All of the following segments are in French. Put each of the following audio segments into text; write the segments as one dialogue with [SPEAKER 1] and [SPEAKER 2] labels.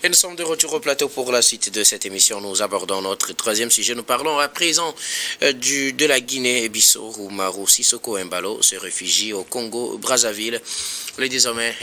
[SPEAKER 1] Et nous sommes de retour au plateau pour la suite de cette émission. Nous abordons notre troisième sujet. Nous parlons à présent de la Guinée-Bissau où Umaro Sissoco Embalo se réfugie au Congo-Brazzaville. Il est désormais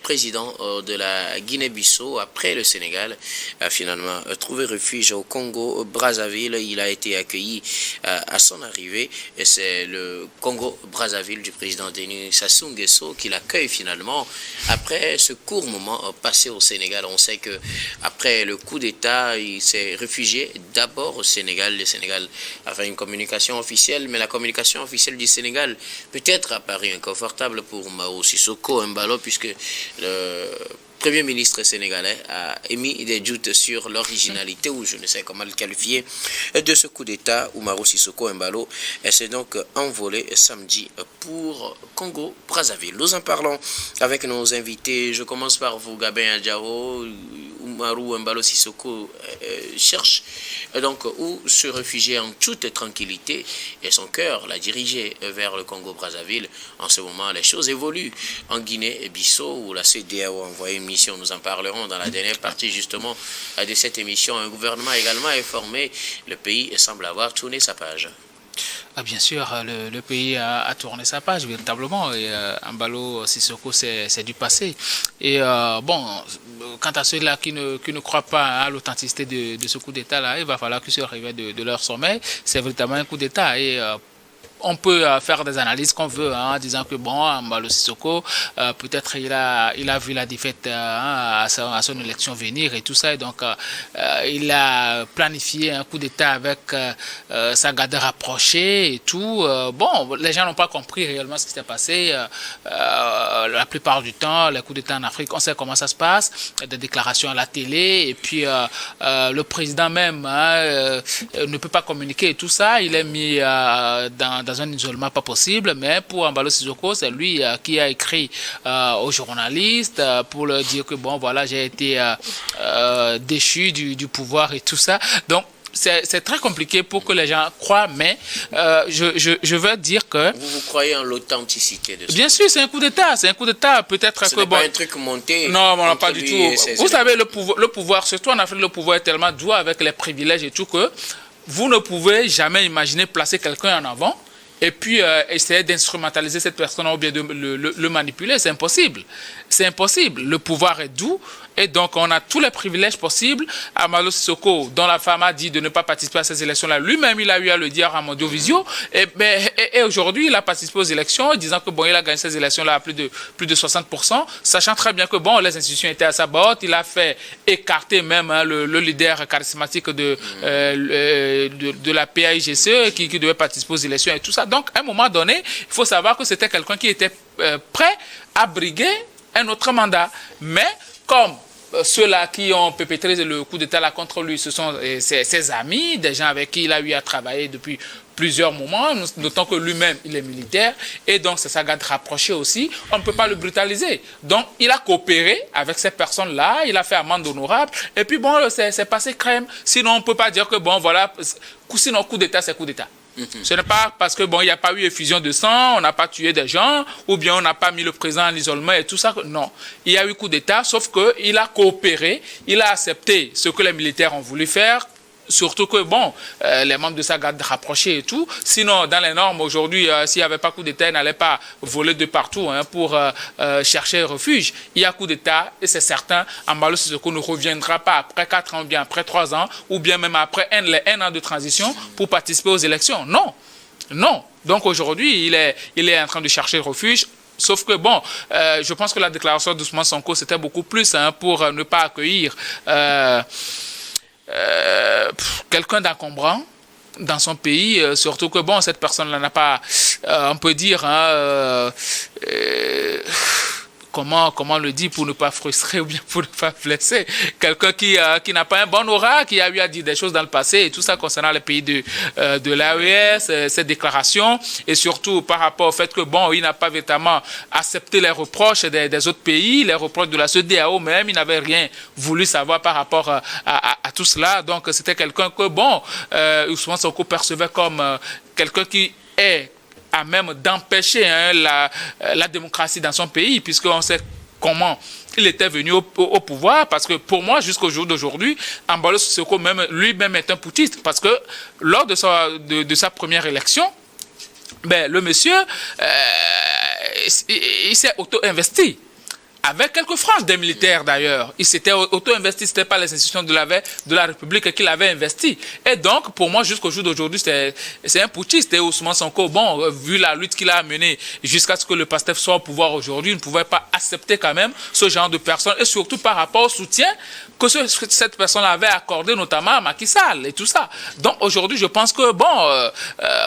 [SPEAKER 1] président de la Guinée-Bissau après le Sénégal a finalement trouvé refuge au Congo-Brazzaville. Il a été accueilli à son arrivée et c'est le Congo-Brazzaville du président Denis Sassou Nguesso qui l'accueille finalement après ce court moment passé au Sénégal. On sait que après le coup d'État, il s'est réfugié d'abord au Sénégal. Le Sénégal a fait une communication officielle, mais la communication officielle du Sénégal peut-être apparue inconfortable pour Umaro Sissoco Embalo puisque le Premier ministre sénégalais a émis des doutes sur l'originalité, ou je ne sais comment le qualifier, de ce coup d'État. Umaro Sissoco Embalo s'est donc envolé samedi pour Congo-Brazzaville. Nous en parlons avec nos invités. Je commence par vous, Gabin Adjaro. Umaro Embalo Sissoco cherche donc où se réfugier en toute tranquillité et son cœur l'a dirigé vers le Congo-Brazzaville. En ce moment, les choses évoluent en Guinée-Bissau où la CEDEAO a envoyé une mission. Nous en parlerons dans la dernière partie justement de cette émission. Un gouvernement également est formé. Le pays semble avoir tourné sa page.
[SPEAKER 2] Ah, bien sûr, le pays a tourné sa page véritablement et Embalo Sissoco c'est du passé. Et bon, quant à ceux-là qui ne croient pas à l'authenticité de ce coup d'État-là, il va falloir qu'ils se réveillent de leur sommeil. C'est véritablement un coup d'État et on peut faire des analyses qu'on veut en disant que bon, Embalo Sissoco, peut-être il a vu la défaite à son élection venir et tout ça, et donc il a planifié un coup d'État avec sa garde rapprochée et tout. Bon, les gens n'ont pas compris réellement ce qui s'est passé. La plupart du temps, les coups d'État en Afrique, on sait comment ça se passe, des déclarations à la télé, et puis le président même ne peut pas communiquer et tout ça. Il est mis dans un isolement pas possible, mais pour Embalo Sissoco, c'est lui qui a écrit aux journalistes pour leur dire que bon, voilà, j'ai été déchu du pouvoir et tout ça. Donc, c'est très compliqué pour que les gens croient, mais je veux dire que...
[SPEAKER 1] Vous croyez en l'authenticité de ça?
[SPEAKER 2] Bien sûr, c'est un coup d'État. C'est un coup d'État. Peut-être
[SPEAKER 1] ce
[SPEAKER 2] que...
[SPEAKER 1] n'est pas un truc monté.
[SPEAKER 2] Non, pas du tout. Vous savez, le pouvoir, surtout en Afrique, le pouvoir est tellement doux avec les privilèges et tout que vous ne pouvez jamais imaginer placer quelqu'un en avant et puis essayer d'instrumentaliser cette personne ou bien de le manipuler. C'est impossible. C'est impossible. Le pouvoir est doux et donc on a tous les privilèges possibles. Embalo Sissoco, dont la femme a dit de ne pas participer à ces élections-là, lui-même il a eu à le dire à Mondiovisio et aujourd'hui il a participé aux élections disant que bon, il a gagné ces élections-là à plus de 60%, sachant très bien que bon, les institutions étaient à sa botte. Il a fait écarter même le leader charismatique de la PAIGCE qui devait participer aux élections et tout ça. Donc, à un moment donné, il faut savoir que c'était quelqu'un qui était prêt à briguer un autre mandat. Mais comme ceux-là qui ont perpétré le coup d'État là contre lui, ce sont ses amis, des gens avec qui il a eu à travailler depuis plusieurs moments, notons que lui-même, il est militaire, et donc c'est sa garde rapprochée aussi, on ne peut pas le brutaliser. Donc, il a coopéré avec ces personnes-là, il a fait amende honorable, et puis bon, c'est passé crème. Sinon, on ne peut pas dire que bon, voilà, sinon coup d'État, c'est coup d'État. Ce n'est pas parce que bon, il n'y a pas eu effusion de sang, on n'a pas tué des gens, ou bien on n'a pas mis le président en isolement et tout ça. Non, il y a eu coup d'État, sauf qu'il a coopéré, il a accepté ce que les militaires ont voulu faire. Surtout que, bon, les membres de sa garde rapprochée et tout, sinon, dans les normes, aujourd'hui, s'il n'y avait pas coup d'État, il n'allait pas voler de partout pour chercher refuge. Il y a coup d'État, et c'est certain, Embalo Sissoco ne reviendra pas après 4 ans, ou bien après 3 ans, ou bien même après un an de transition pour participer aux élections. Non, non. Donc aujourd'hui, il est en train de chercher refuge. Sauf que, bon, je pense que la déclaration d'Ousmane Sonko, c'était beaucoup plus pour ne pas accueillir... quelqu'un d'encombrant dans son pays, surtout que bon, cette personne-là n'a pas, on peut dire, comment le dire pour ne pas frustrer ou bien pour ne pas blesser, quelqu'un qui n'a pas un bon aura, qui a eu à dire des choses dans le passé et tout ça concernant les pays de l'AES, ces déclarations, et surtout par rapport au fait que bon, il n'a pas véritablement accepté les reproches des autres pays, les reproches de la CEDEAO même, il n'avait rien voulu savoir par rapport à tout cela. Donc c'était quelqu'un que bon, Ousmane Sonko percevait comme quelqu'un qui est à même d'empêcher la démocratie dans son pays, puisqu'on sait comment il était venu au pouvoir, parce que pour moi, jusqu'au jour d'aujourd'hui, Embalo Sissoko lui-même est un putschiste, parce que lors de sa première élection, ben, le monsieur, il s'est auto-investi. Avec quelques franges des militaires d'ailleurs. Il s'était auto-investi, ce n'était pas les institutions de la République qui l'avaient investi. Et donc, pour moi, jusqu'au jour d'aujourd'hui, c'est un putschiste. Et Ousmane Sonko, bon, vu la lutte qu'il a menée jusqu'à ce que le PASTEF soit au pouvoir aujourd'hui, il ne pouvait pas accepter quand même ce genre de personnes. Et surtout par rapport au soutien que cette personne avait accordé, notamment à Macky Sall et tout ça. Donc aujourd'hui, je pense que, bon,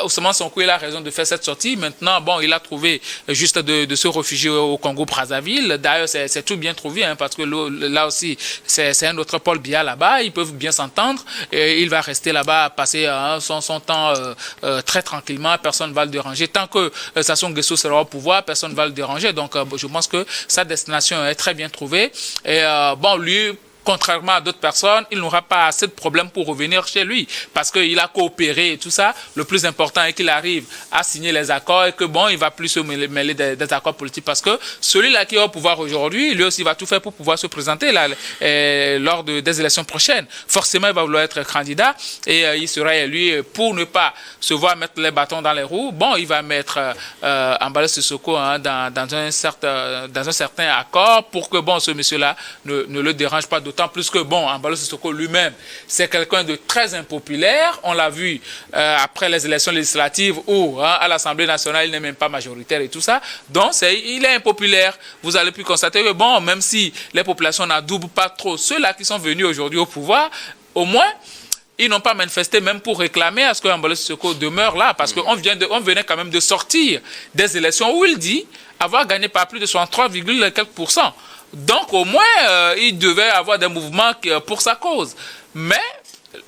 [SPEAKER 2] Ousmane Sonko, il a raison de faire cette sortie. Maintenant, bon, il a trouvé juste de se réfugier au Congo-Brazzaville. D'ailleurs, c'est tout bien trouvé, hein, parce que là aussi, c'est un autre Paul Biya là-bas, ils peuvent bien s'entendre, et il va rester là-bas, passer son temps très tranquillement, personne ne va le déranger. Tant que Sassou Nguesso sera au pouvoir, personne ne va le déranger. Donc, je pense que sa destination est très bien trouvée. Et bon, lui, contrairement à d'autres personnes, il n'aura pas assez de problèmes pour revenir chez lui parce qu'il a coopéré et tout ça. Le plus important est qu'il arrive à signer les accords et que bon, il ne va plus se mêler des accords politiques parce que celui-là qui est au pouvoir aujourd'hui, lui aussi va tout faire pour pouvoir se présenter là, lors des élections prochaines. Forcément, il va vouloir être candidat et il sera élu pour ne pas se voir mettre les bâtons dans les roues. Bon, il va mettre Embalo Sissoko dans un certain accord pour que bon, ce monsieur-là ne le dérange pas. D'autant plus que, bon, Embalo Sissoko lui-même, c'est quelqu'un de très impopulaire. On l'a vu après les élections législatives où, à l'Assemblée nationale, il n'est même pas majoritaire et tout ça. Donc, il est impopulaire. Vous allez pu constater que, bon, même si les populations n'adoubent pas trop ceux-là qui sont venus aujourd'hui au pouvoir, au moins, ils n'ont pas manifesté même pour réclamer à ce que Embalo Sissoko demeure là, parce qu'on venait quand même de sortir des élections où il dit avoir gagné par plus de 63, quelques %. Donc, au moins, il devait avoir des mouvements pour sa cause. Mais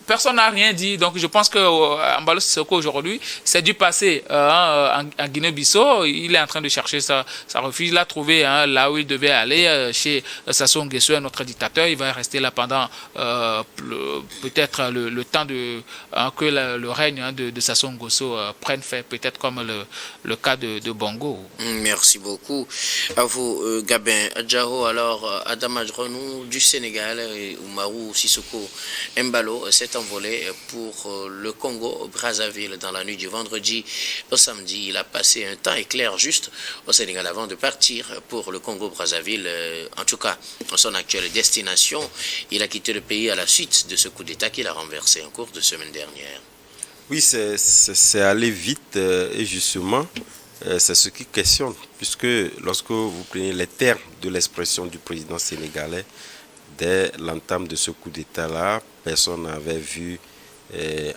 [SPEAKER 2] personne n'a rien dit. Donc, je pense que Embalo Sissoko, aujourd'hui, c'est dû passer en Guinée-Bissau. Il est en train de chercher sa refuge. Il a trouvé là où il devait aller, chez Sassou Nguesso, notre dictateur. Il va rester là pendant peut-être le temps que le règne de Sassou Nguesso prenne fait, peut-être comme le cas de Bongo.
[SPEAKER 1] Merci beaucoup. À vous, Gabin Adjao. Alors, Adama Adjronou du Sénégal et Umaru Sissoko Embalo s'est envolé pour le Congo-Brazzaville dans la nuit du vendredi au samedi. Il a passé un temps éclair juste au Sénégal avant de partir pour le Congo-Brazzaville. En tout cas, dans son actuelle destination, il a quitté le pays à la suite de ce coup d'État qu'il a renversé en cours de semaine dernière.
[SPEAKER 3] Oui, c'est allé vite et justement, c'est ce qui questionne, puisque lorsque vous prenez les termes de l'expression du président sénégalais, dès l'entame de ce coup d'État-là, personne n'avait vu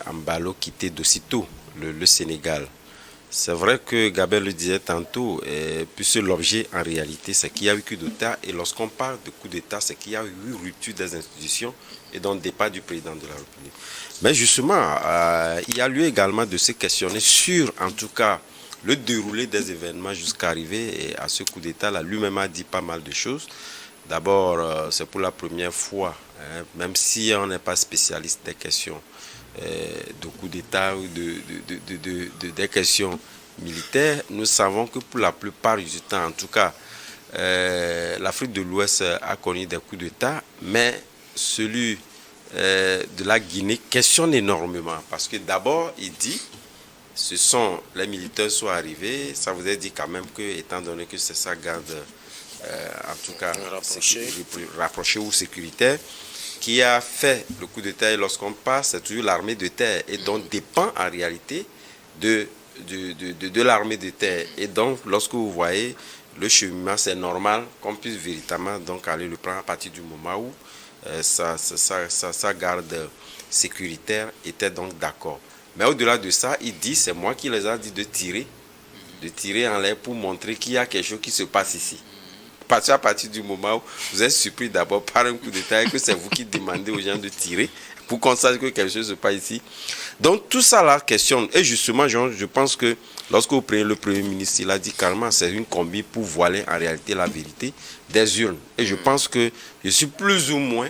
[SPEAKER 3] Embalo quitter d'aussitôt le Sénégal. C'est vrai que Gabin le disait tantôt, puisque l'objet en réalité, c'est qu'il y a eu coup d'État, et lorsqu'on parle de coup d'État, c'est qu'il y a eu rupture des institutions et donc départ du président de la République. Mais justement, il y a lieu également de se questionner sur, en tout cas, le déroulé des événements jusqu'à arriver à ce coup d'État-là. Lui-même a dit pas mal de choses. D'abord, c'est pour la première fois, même si on n'est pas spécialiste des questions de coup d'État ou des questions militaires, nous savons que pour la plupart du temps, en tout cas, l'Afrique de l'Ouest a connu des coups d'État, mais celui de la Guinée questionne énormément, parce que d'abord, il dit, les militaires sont arrivés, ça vous a dit quand même que, étant donné que c'est ça garde... en tout cas rapproché ou sécuritaire, qui a fait le coup de terre. Et lorsqu'on passe, c'est toujours l'armée de terre, et donc dépend en réalité de l'armée de terre. Et donc, lorsque vous voyez le cheminement, c'est normal qu'on puisse véritablement donc aller le prendre à partir du moment où sa garde sécuritaire était donc d'accord. Mais au-delà de ça, il dit, c'est moi qui les a dit de tirer en l'air pour montrer qu'il y a quelque chose qui se passe ici. Parce qu'à partir du moment où vous êtes surpris d'abord par un coup d'État et que c'est vous qui demandez aux gens de tirer pour qu'on sache que quelque chose se passe ici. Donc tout ça là questionne. Et justement, je pense que lorsque vous prenez le Premier ministre, il a dit carrément c'est une combi pour voiler en réalité la vérité des urnes. Et je pense que je suis plus ou moins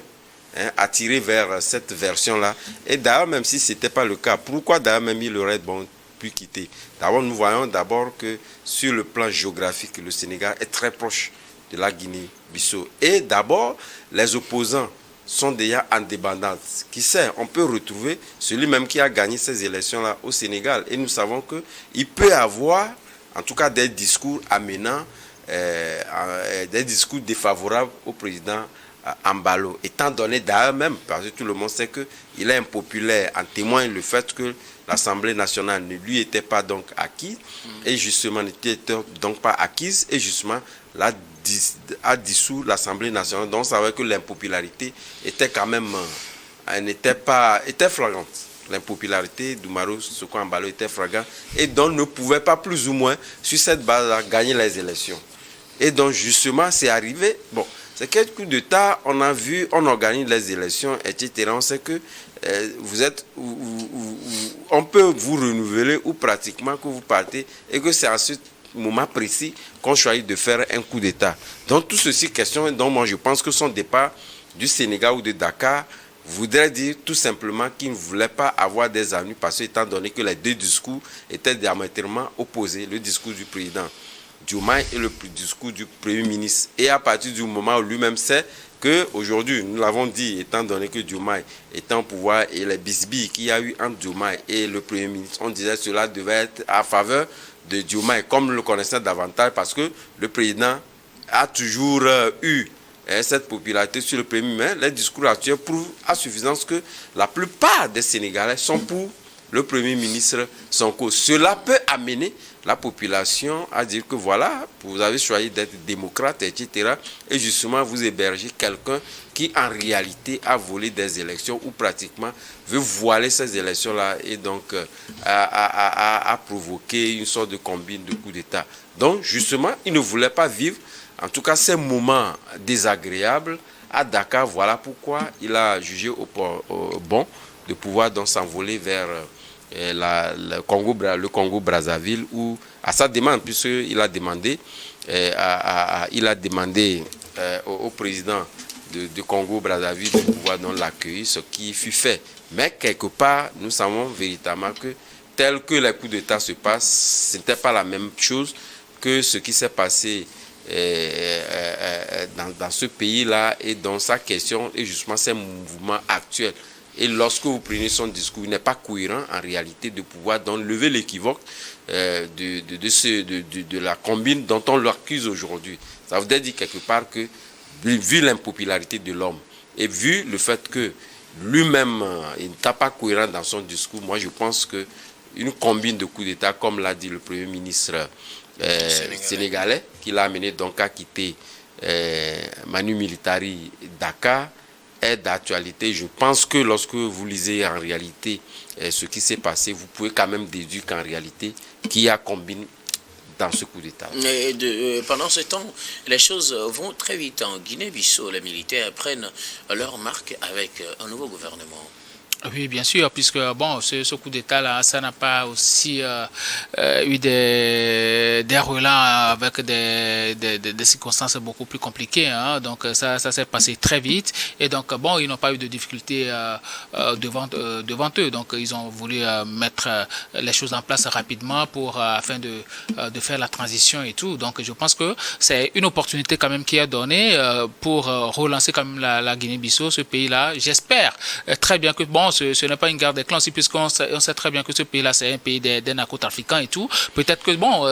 [SPEAKER 3] attiré vers cette version-là. Et d'ailleurs, même si ce n'était pas le cas, pourquoi d'ailleurs même il aurait pu quitter? D'abord, nous voyons d'abord que sur le plan géographique, le Sénégal est très proche de la Guinée-Bissau. Et d'abord, les opposants sont déjà en débandade. Qui sait, on peut retrouver celui même qui a gagné ces élections-là au Sénégal. Et nous savons qu'il peut avoir, en tout cas, des discours amenant, des discours défavorables au président Embalo. Étant donné d'ailleurs même, parce que tout le monde sait qu'il est impopulaire, en témoigne le fait que l'Assemblée nationale ne lui était pas donc acquise, et justement n'était donc pas acquise, et justement a dissous l'Assemblée nationale. Donc on savait que l'impopularité était quand même, était flagrante. L'impopularité d'Umaro Sissoco Embalo était flagrante, et donc ne pouvait pas plus ou moins, sur cette base-là, gagner les élections. Et donc justement, c'est arrivé, bon, c'est quelques coups d'État, on a vu, on organise les élections, etc. On sait que on peut vous renouveler ou pratiquement que vous partez et que c'est à ce moment précis qu'on choisit de faire un coup d'État. Donc tout ceci, question dont moi je pense que son départ du Sénégal ou de Dakar voudrait dire tout simplement qu'il ne voulait pas avoir des amis parce que étant donné que les deux discours étaient diamétralement opposés, le discours du président Diomaye et le discours du Premier ministre. Et à partir du moment où lui-même sait qu'aujourd'hui, nous l'avons dit, étant donné que Diomaye est en pouvoir et les bisbilles qu'il y a eu entre Diomaye et le Premier ministre, on disait que cela devait être à faveur de Diomaye, comme le connaissait davantage, parce que le président a toujours eu cette popularité sur le Premier ministre. Les discours actuels prouvent à suffisance que la plupart des Sénégalais sont pour le Premier ministre Sonko. Cela peut amener la population à dire que voilà, vous avez choisi d'être démocrate, etc. Et justement, vous hébergez quelqu'un qui en réalité a volé des élections ou pratiquement veut voiler ces élections-là et donc a provoqué une sorte de combine de coups d'État. Donc justement, il ne voulait pas vivre, en tout cas ces moments désagréables à Dakar. Voilà pourquoi il a jugé bon de pouvoir donc s'envoler vers le Congo-Brazzaville, où à sa demande, puisqu'il a demandé, au président de Congo-Brazzaville de pouvoir donc l'accueillir, ce qui fut fait. Mais quelque part, nous savons véritablement que tel que les coups d'État se passent, ce n'était pas la même chose que ce qui s'est passé dans ce pays-là et dans sa question et justement ces mouvements actuels. Et lorsque vous prenez son discours, il n'est pas cohérent en réalité de pouvoir donc lever l'équivoque de la combine dont on l'accuse aujourd'hui. Ça veut dire quelque part que, vu l'impopularité de l'homme et vu le fait que lui-même, il n'est pas cohérent dans son discours, moi je pense qu'une combine de coups d'État, comme l'a dit le Premier ministre sénégalais, qui l'a amené donc à quitter Manu Militari Dakar, est d'actualité. Je pense que lorsque vous lisez en réalité ce qui s'est passé, vous pouvez quand même déduire qu'en réalité, qu'il y a combine dans ce coup d'État.
[SPEAKER 1] Pendant ce temps, les choses vont très vite en Guinée-Bissau. Les militaires prennent leur marque avec un nouveau gouvernement.
[SPEAKER 2] Oui, bien sûr, puisque bon, ce coup d'État-là, ça n'a pas aussi eu des relents avec des circonstances beaucoup plus compliquées. Hein. Donc ça s'est passé très vite. Et donc, bon, ils n'ont pas eu de difficultés devant eux. Donc, ils ont voulu mettre les choses en place rapidement afin de faire la transition et tout. Donc, je pense que c'est une opportunité quand même qui est donnée pour relancer quand même la Guinée-Bissau, ce pays-là. J'espère très bien que, bon, ce n'est pas une guerre des clans, puisqu'on sait très bien que ce pays-là, c'est un pays des narcotrafiquants et tout. Peut-être que, bon,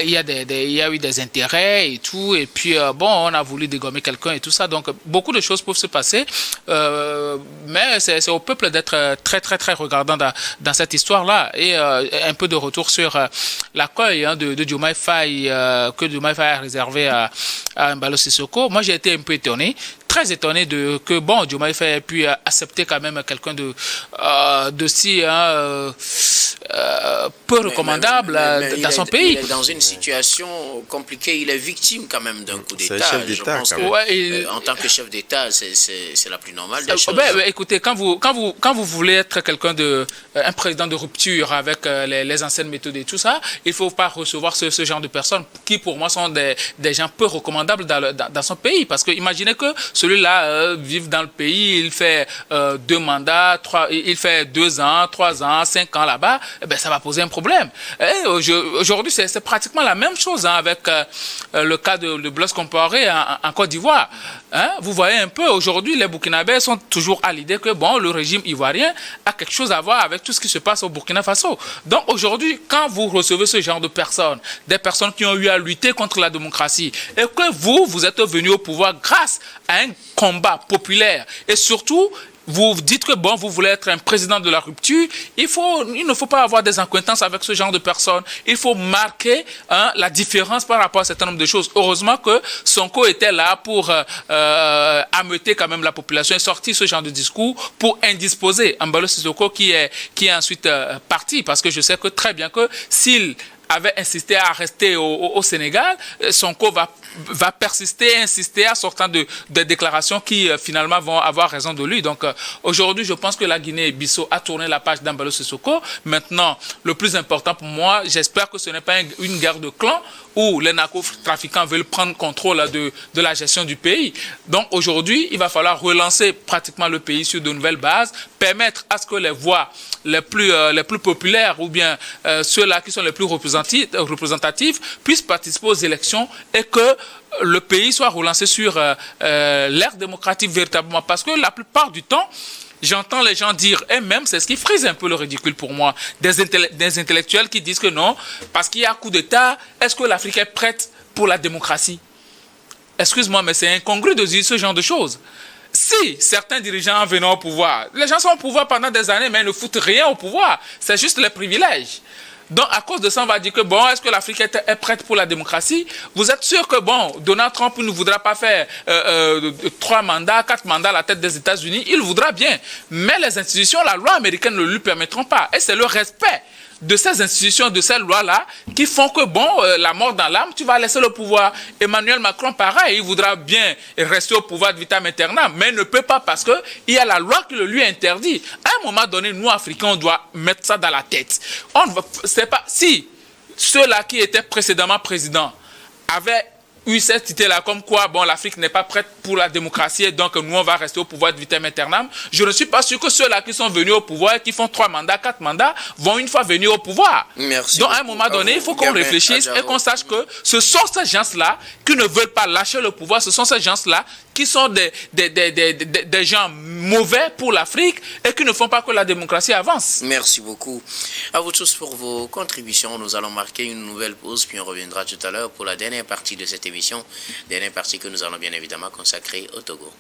[SPEAKER 2] il y a eu des intérêts et tout, et puis, bon, on a voulu dégommer quelqu'un et tout ça. Donc, beaucoup de choses peuvent se passer, mais c'est au peuple d'être très, très, très regardant dans cette histoire-là. Et un peu de retour sur l'accueil de Diomaye Faye, que Diomaye Faye a réservé à Embalo Sissoco. Moi, j'ai été un peu étonné, très étonné que bon, Diomaye Faye ait pu accepter quand même quelqu'un de si peu recommandable dans son pays.
[SPEAKER 1] Il est dans une situation compliquée, il est victime quand même d'un coup d'État. Je pense en tant que chef d'État, c'est la plus normale des choses.
[SPEAKER 2] Écoutez, quand vous voulez être un président de rupture avec les anciennes méthodes et tout ça, il ne faut pas recevoir ce genre de personnes qui, pour moi, sont des gens peu recommandables dans son pays. Parce que imaginez que celui-là vit dans le pays, il fait 2 mandats, il fait 2 ans, 3 ans, 5 ans là-bas, eh ben, ça va poser un problème. Aujourd'hui, c'est pratiquement la même chose avec le cas de Blaise Compaoré en Côte d'Ivoire. Hein? Vous voyez un peu, aujourd'hui, les Burkinabés sont toujours à l'idée que bon, le régime ivoirien a quelque chose à voir avec tout ce qui se passe au Burkina Faso. Donc aujourd'hui, quand vous recevez ce genre de personnes, des personnes qui ont eu à lutter contre la démocratie, et que vous êtes venu au pouvoir grâce à un combat populaire, et surtout, vous dites que bon, vous voulez être un président de la rupture, il ne faut pas avoir des accointances avec ce genre de personnes. Il faut marquer la différence par rapport à un certain nombre de choses. Heureusement que Sonko était là pour ameuter quand même la population et sortir ce genre de discours pour indisposer Embalo Sissoko qui est ensuite parti. Parce que je sais que très bien que s'il avait insisté à rester au Sénégal, Sonko va persister, insister en sortant de déclarations qui finalement vont avoir raison de lui. Donc aujourd'hui, je pense que la Guinée-Bissau a tourné la page d'Embalo Sissoko. Maintenant, le plus important pour moi, j'espère que ce n'est pas une guerre de clans où les narcotrafiquants veulent prendre contrôle de la gestion du pays. Donc aujourd'hui, il va falloir relancer pratiquement le pays sur de nouvelles bases, permettre à ce que les voix les plus populaires ou bien ceux-là qui sont les plus représentatifs puissent participer aux élections et que le pays soit relancé sur l'ère démocratique véritablement. Parce que la plupart du temps, j'entends les gens dire, et même c'est ce qui frise un peu le ridicule pour moi, des intellectuels qui disent que non, parce qu'il y a un coup d'État, est-ce que l'Afrique est prête pour la démocratie? Excuse-moi, mais c'est incongru de dire ce genre de choses. Si certains dirigeants venant au pouvoir, les gens sont au pouvoir pendant des années, mais ils ne foutent rien au pouvoir. C'est juste les privilèges. Donc, à cause de ça, on va dire que, bon, est-ce que l'Afrique est prête pour la démocratie? Vous êtes sûr que, bon, Donald Trump ne voudra pas faire 3 mandats, 4 mandats à la tête des États-Unis? Il voudra bien. Mais les institutions, la loi américaine ne lui permettront pas. Et c'est le respect de ces institutions, de ces lois-là, qui font que, bon, la mort dans l'âme, tu vas laisser le pouvoir. Emmanuel Macron, pareil, il voudra bien rester au pouvoir de vitam aeternam, mais il ne peut pas parce qu'il y a la loi qui le lui interdit. À un moment donné, nous, Africains, on doit mettre ça dans la tête. C'est pas, si ceux-là qui étaient précédemment présidents avaient eu cette idée-là, comme quoi, bon, l'Afrique n'est pas prête pour la démocratie et donc nous, on va rester au pouvoir de vitam aeternam. Je ne suis pas sûr que ceux-là qui sont venus au pouvoir et qui font 3 mandats, 4 mandats, vont une fois venir au pouvoir.
[SPEAKER 1] Merci.
[SPEAKER 2] Donc, à un moment donné, il faut qu'on réfléchisse et qu'on sache que ce sont ces gens-là qui ne veulent pas lâcher le pouvoir, ce sont ces gens-là qui sont des gens mauvais pour l'Afrique et qui ne font pas que la démocratie avance.
[SPEAKER 1] Merci beaucoup à vous tous pour vos contributions. Nous allons marquer une nouvelle pause, puis on reviendra tout à l'heure pour la dernière partie de cette émission. Dernière partie que nous allons bien évidemment consacrer au Togo.